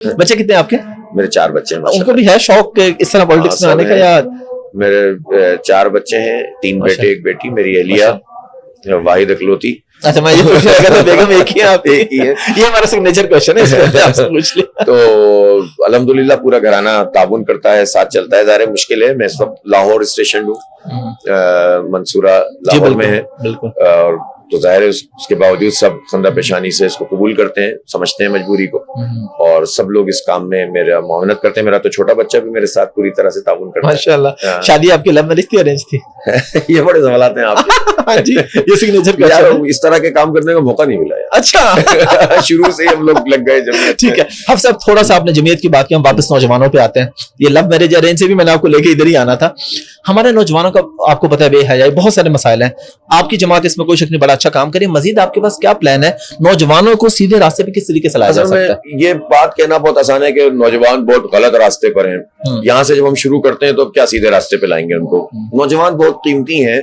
بچے کتنے آپ کے؟ میرے 4 بچے ہیں. ان کو بھی ہے شوق اس طرح پالیٹکس میں آنے کا یا؟ میرے 4 بچے ہیں, 3 بیٹے 1 بیٹی. میری اہلیہ واحد اکلوتی. اچھا میں یہ پوچھ رہا تھا بیگم ایک ہی آپ ایک ہی ہے, یہ ہمارا سگنیچر کوسچن ہے, اس میں آپ سے پوچھ لیا. تو الحمدللہ پورا گھرانہ تعاون کرتا ہے, ساتھ چلتا ہے. ظاہر مشکل ہے, میں اس وقت لاہور اسٹیشن ہوں, منصورہ لاہور میں ہے, اور تو ظاہر ہے اس کے باوجود سب خندہ پیشانی سے اس کو قبول کرتے ہیں, سمجھتے ہیں مجبوری کو, اور سب لوگ اس کام میں میرا معاونت کرتے ہیں. میرا تو چھوٹا بچہ بھی میرے ساتھ پوری طرح سے تعاون کرتا ہے. ماشاءاللہ. شادی آپ کی لو میرج تھی ارینج تھی؟ یہ بڑے سوالات ہیں آپ کے. جی یہ سگنیچر کا اس طرح کے کام کرنے کا موقع نہیں ملا. اچھا شروع سے ہم لوگ لگ گئے جب. ٹھیک ہے. حفص صاحب تھوڑا سا آپ نے جمعیت کی بات کی, ہم واپس نوجوانوں پہ آتے ہیں. یہ لو میرج ارینج سے بھی میں نے آپ کو لے کے ادھر ہی آنا تھا. ہمارے نوجوانوں کا آپ کو پتہ ہے بے حیائی, بہت سارے مسائل ہیں. آپ کی جماعت اس میں کوئی شک نہیں بڑا اچھا کام کری. مزید آپ کے پاس کیا پلان ہے نوجوانوں کو سیدھے راستے پہ کس طریقے سے لایا جا سکتا ہے؟ یہ بات کہنا بہت آسان ہے کہ نوجوان بہت غلط راستے پر ہیں. یہاں سے جب ہم شروع کرتے ہیں تو کیا سیدھے راستے پہ لائیں گے ان کو؟ نوجوان بہت قیمتی ہیں,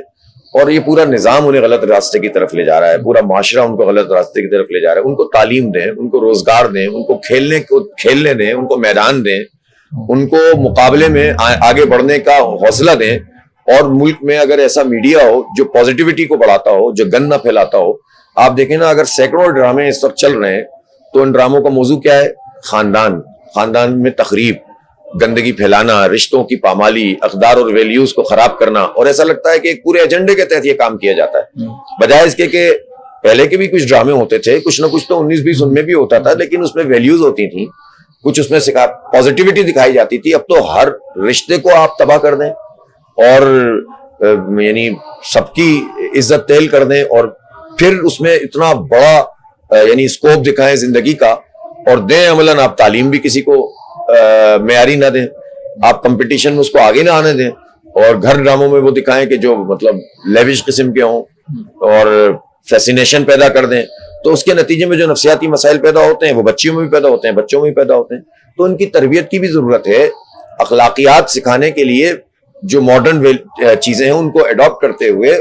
اور یہ پورا نظام انہیں غلط راستے کی طرف لے جا رہا ہے, پورا معاشرہ ان کو غلط راستے کی طرف لے جا رہا ہے. ان کو تعلیم دیں, ان کو روزگار دیں, ان کو کھیلنے دیں, ان کو میدان دیں, ان کو مقابلے میں آگے بڑھنے کا حوصلہ دیں. اور ملک میں اگر ایسا میڈیا ہو جو پازیٹیوٹی کو بڑھاتا ہو, جو گند نہ پھیلاتا ہو. آپ دیکھیں نا, اگر سینکڑوں ڈرامے اس وقت چل رہے ہیں تو ان ڈراموں کا موضوع کیا ہے؟ خاندان میں تخریب, گندگی پھیلانا, رشتوں کی پامالی, اقدار اور ویلیوز کو خراب کرنا. اور ایسا لگتا ہے کہ ایک پورے ایجنڈے کے تحت یہ کام کیا جاتا ہے, بجائے اس کے کہ پہلے کے بھی کچھ ڈرامے ہوتے تھے, کچھ نہ کچھ تو 19-20 ان میں بھی ہوتا تھا, لیکن اس میں ویلیوز ہوتی تھیں, کچھ اس میں پازیٹیوٹی دکھائی جاتی تھی. اب تو ہر رشتے کو آپ تباہ کر دیں, اور یعنی سب کی عزت تیل کر دیں, اور پھر اس میں اتنا بڑا یعنی اسکوپ دکھائیں زندگی کا, اور دیں عملاً آپ تعلیم بھی کسی کو معیاری نہ دیں, آپ کمپٹیشن میں اس کو آگے نہ آنے دیں, اور گھر ڈراموں میں وہ دکھائیں کہ جو مطلب لیوش قسم کے ہوں, اور فیسینیشن پیدا کر دیں. تو اس کے نتیجے میں جو نفسیاتی مسائل پیدا ہوتے ہیں وہ بچیوں میں بھی پیدا ہوتے ہیں, بچوں میں بھی پیدا ہوتے ہیں. تو ان کی تربیت کی بھی ضرورت ہے. اخلاقیات سکھانے کے لیے جو ماڈرن چیزیں ہیں ان کو اڈاپٹ کرتے ہوئے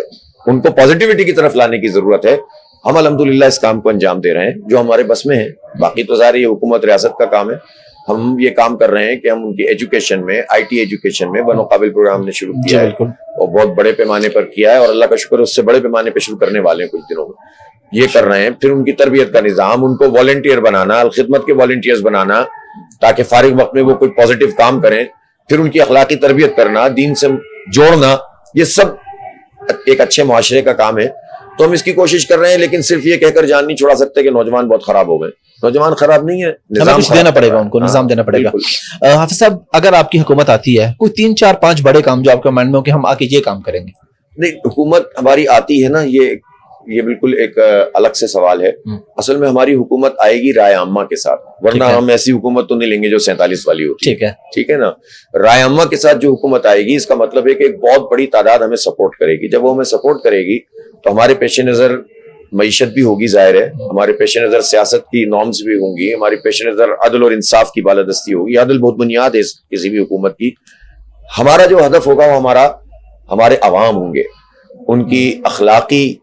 ان کو پازیٹیوٹی کی طرف لانے کی ضرورت ہے. ہم الحمدللہ اس کام کو انجام دے رہے ہیں جو ہمارے بس میں ہے. باقی تو ظاہر یہ حکومت ریاست کا کام ہے. ہم یہ کام کر رہے ہیں کہ ہم ان کی ایجوکیشن میں, IT ایجوکیشن میں بنو قابل پروگرام نے شروع کیا ہے, اور بہت بڑے پیمانے پر کیا ہے, اور اللہ کا شکر اس سے بڑے پیمانے پہ شروع کرنے والے ہیں کچھ دنوں میں. یہ کر رہے ہیں. پھر ان کی تربیت کا نظام, ان کو والنٹیئر بنانا, الخدمت کے والنٹیئرز بنانا, تاکہ فارغ وقت میں وہ کوئی پازیٹیو کام کریں. پھر ان کی اخلاقی تربیت کرنا, دین سے جوڑنا, یہ سب ایک اچھے معاشرے کا کام ہے. تو ہم اس کی کوشش کر رہے ہیں, لیکن صرف یہ کہہ کر جان نہیں چھوڑا سکتے کہ نوجوان بہت خراب ہو گئے. نوجوان خراب نہیں ہے, نظام کچھ دینا پڑے گا ان کو, نظام دینا پڑے گا. حافظ صاحب اگر آپ کی حکومت آتی ہے, کوئی 3-4-5 بڑے کام جو آپ کے مائنڈ میں ہو کہ ہم آ کے یہ کام کریں گے؟ نہیں, حکومت ہماری آتی ہے نا, یہ بالکل ایک الگ سے سوال ہے. اصل میں ہماری حکومت آئے گی رائے عامہ کے ساتھ, ورنہ ہم ایسی حکومت تو نہیں لیں گے جو 47 والی ہوتی ہے. ٹھیک ہے نا. رائے عامہ کے ساتھ جو حکومت آئے گی, اس کا مطلب ہے کہ ایک بہت بڑی تعداد ہمیں سپورٹ کرے گی. جب وہ ہمیں سپورٹ کرے گی تو ہمارے پیش نظر معیشت بھی ہوگی, ظاہر ہے ہمارے پیش نظر سیاست کی نارمز بھی ہوں گی, ہمارے پیش نظر عدل اور انصاف کی بالادستی ہوگی. عدل بہت بنیاد ہے کسی بھی حکومت کی. ہمارا جو ہدف ہوگا وہ ہمارے عوام ہوں گے. ان کی اخلاقی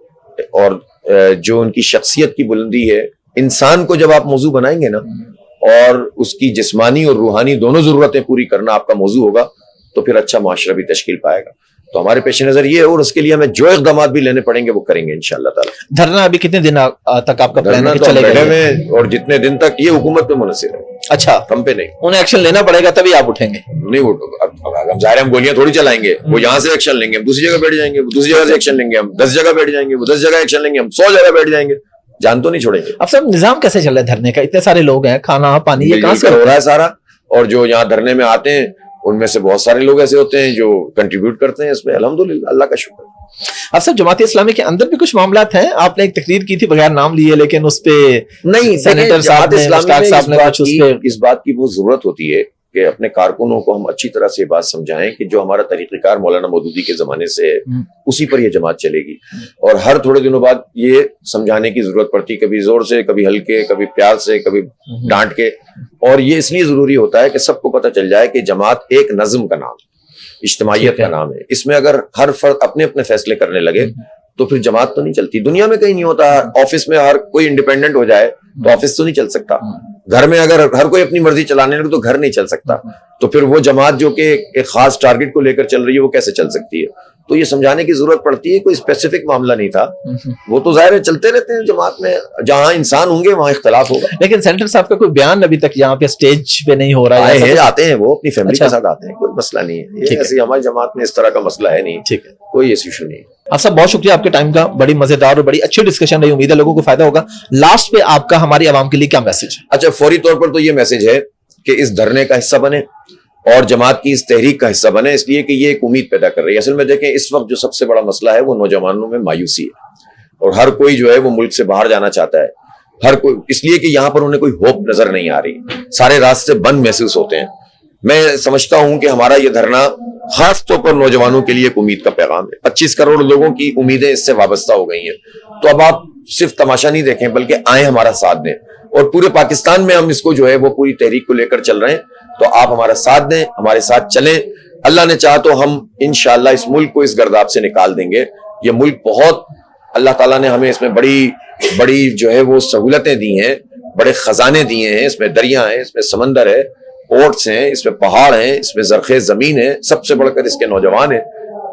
اور جو ان کی شخصیت کی بلندی ہے, انسان کو جب آپ موضوع بنائیں گے نا, اور اس کی جسمانی اور روحانی دونوں ضرورتیں پوری کرنا آپ کا موضوع ہوگا, تو پھر اچھا معاشرہ بھی تشکیل پائے گا. تو ہمارے پیش نظر یہ ہے, اور اس کے لیے ہمیں جو اقدامات بھی لینے پڑیں گے وہ کریں گے انشاءاللہ تعالی. دھرنا ابھی کتنے دن تک آپ کا پلان ہے چلے گا؟ اور جتنے دن تک یہ حکومت پہ منحصر ہے. اچھا, ہم پہ نہیں. انہیں ایکشن لینا پڑے گا تبھی آپ اٹھیں گے؟ نہیں ہم ظاہر ہم گولیاں تھوڑی چلائیں گے. وہ یہاں سے ایکشن لیں گے, ہم دوسری جگہ بیٹھ جائیں گے, وہ دوسری جگہ سے ایکشن لیں گے, ہم 10 جگہ بیٹھ جائیں گے, وہ 10 جگہ ایکشن لیں گے, ہم 100 جگہ بیٹھ جائیں گے. جان تو نہیں چھوڑیں گے. اب سب نظام کیسے چل رہا ہے دھرنے کا؟ اتنے سارے لوگ ہیں, کھانا پانی یہ کہاں سے ہو رہا ہے سارا. اور جو یہاں دھرنے میں آتے ہیں ان میں سے بہت سارے لوگ ایسے ہوتے ہیں جو کنٹریبیوٹ کرتے ہیں اس میں, الحمدللہ اللہ کا شکر. اب سب جماعت اسلامی کے اندر بھی کچھ معاملات ہیں. آپ نے ایک تقریر کی تھی بغیر نام لیے, لیکن اس پہ نہیں, سینیٹر صاحب نے اس بات کی بہت ضرورت ہوتی ہے کہ اپنے کارکنوں کو ہم اچھی طرح سے یہ بات سمجھائیں کہ جو ہمارا طریقہ کار مولانا مودودی کے زمانے سے ہے اسی پر یہ جماعت چلے گی. اور ہر تھوڑے دنوں بعد یہ سمجھانے کی ضرورت پڑتی, کبھی زور سے, کبھی ہلکے, کبھی پیار سے, کبھی ڈانٹ کے. اور یہ اس لیے ضروری ہوتا ہے کہ سب کو پتہ چل جائے کہ جماعت ایک نظم کا نام, اجتماعیت کا نام ہے. اس میں اگر ہر فرد اپنے اپنے فیصلے کرنے لگے تو پھر جماعت تو نہیں چلتی. دنیا میں کہیں نہیں ہوتا. آفس میں ہر کوئی انڈیپینڈنٹ ہو جائے تو آفس تو نہیں چل سکتا. گھر میں اگر ہر کوئی اپنی مرضی چلانے لگے تو گھر نہیں چل سکتا. تو پھر وہ جماعت جو کہ ایک خاص ٹارگٹ کو لے کر چل رہی ہے وہ کیسے چل سکتی ہے؟ تو یہ سمجھانے کی ضرورت پڑتی ہے. کوئی اسپیسیفک معاملہ نہیں تھا, وہ تو ظاہر ہے چلتے رہتے ہیں جماعت میں, جہاں انسان ہوں گے وہاں اختلاف ہوگا. لیکن سینٹر صاحب کا کوئی بیان ابھی تک یہاں پہ اسٹیج پہ نہیں ہو رہا ہے. آتے ہیں وہ اپنی فیملی کے ساتھ آتے ہیں, کوئی مسئلہ نہیں ہے. ایسی ہماری جماعت میں اس طرح کا مسئلہ ہے نہیں. ٹھیک ہے, کوئی ایسی ایشو نہیں ہے. آپ صاحب بہت شکریہ آپ کے ٹائم کا, بڑی مزیدار اور بڑی اچھی ڈسکشن رہی, امید ہے لوگوں کو فائدہ ہوگا. لاسٹ پہ آپ کا ہماری عوام کے لیے کیا میسج ہے؟ اچھا, فوری طور پر تو یہ میسج ہے کہ اس دھرنے کا حصہ بنے اور جماعت کی اس تحریک کا حصہ بنے, اس لیے کہ یہ ایک امید پیدا کر رہی ہے. اصل میں دیکھیں اس وقت جو سب سے بڑا مسئلہ ہے وہ نوجوانوں میں مایوسی ہے, اور ہر کوئی جو ہے وہ ملک سے باہر جانا چاہتا ہے. ہر کوئی, اس لیے کہ یہاں پر انہیں کوئی ہوپ نظر نہیں آ رہی, سارے راستے بند محسوس ہوتے ہیں. میں سمجھتا ہوں کہ ہمارا یہ دھرنا خاص طور پر نوجوانوں کے لیے ایک امید کا پیغام ہے. 25 کروڑ لوگوں کی امیدیں اس سے وابستہ ہو گئی ہیں. تو اب آپ صرف تماشا نہیں دیکھیں بلکہ آئیں ہمارا ساتھ دیں, اور پورے پاکستان میں ہم اس کو جو ہے وہ پوری تحریک کو لے کر چل رہے ہیں. تو آپ ہمارا ساتھ دیں, ہمارے ساتھ چلیں. اللہ نے چاہا تو ہم انشاءاللہ اس ملک کو اس گرداب سے نکال دیں گے. یہ ملک بہت, اللہ تعالیٰ نے ہمیں اس میں بڑی بڑی جو ہے وہ سہولتیں دی ہیں, بڑے خزانے دیے ہیں. اس میں دریا ہیں, اس میں سمندر ہے, پورٹس ہیں, اس میں پہاڑ ہیں, اس میں زرخیز زمین ہے. سب سے بڑھ کر اس کے نوجوان ہیں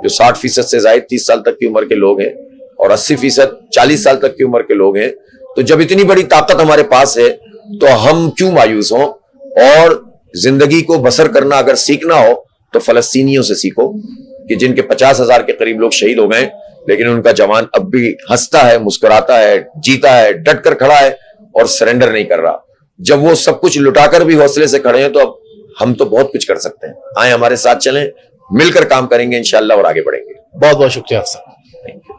جو 60% سے زائد 30 سال تک کی عمر کے لوگ ہیں, اور 80% 40 سال تک کی عمر کے لوگ ہیں. تو جب اتنی بڑی طاقت ہمارے پاس ہے تو ہم کیوں مایوس ہوں؟ اور زندگی کو بسر کرنا اگر سیکھنا ہو تو فلسطینیوں سے سیکھو کہ جن کے 50,000 کے قریب لوگ شہید ہو گئے, لیکن ان کا جوان اب بھی ہنستا ہے, مسکراتا ہے, جیتا ہے, ڈٹ کر کھڑا ہے اور سرنڈر نہیں کر رہا. جب وہ سب کچھ لٹا کر بھی حوصلے سے کھڑے ہیں تو اب ہم تو بہت کچھ کر سکتے ہیں. آئیں ہمارے ساتھ چلیں, مل کر کام کریں گے انشاءاللہ اور آگے بڑھیں گے. بہت بہت شکریہ آپ صاحب.